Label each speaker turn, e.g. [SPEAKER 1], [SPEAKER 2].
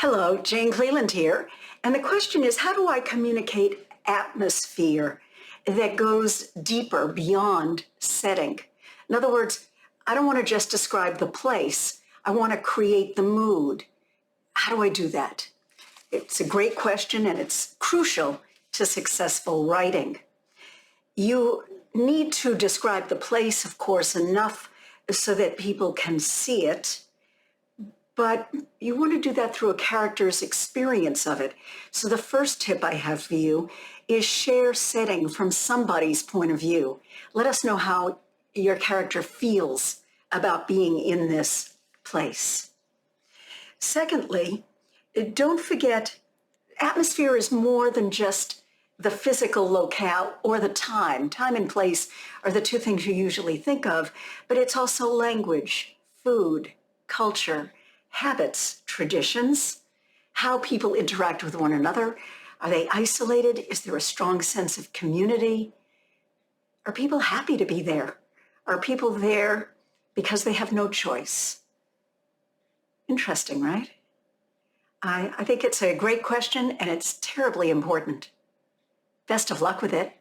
[SPEAKER 1] Hello, Jane Cleland here. And the question is, how do I communicate atmosphere that goes deeper beyond setting? In other words, I don't want to just describe the place. I want to create the mood. How do I do that? It's a great question, and it's crucial to successful writing. You need to describe the place, of course, enough so that people can see it. But you want to do that through a character's experience of it. So the first tip I have for you is share setting from somebody's point of view. Let us know how your character feels about being in this place. Secondly, don't forget, atmosphere is more than just the physical locale or the time. Time and place are the two things you usually think of, but it's also language, food, culture, habits, traditions, how people interact with one another. Are they isolated? Is there a strong sense of community? Are people happy to be there? Are people there because they have no choice? Interesting, right? I think it's a great question, and it's terribly important. Best of luck with it.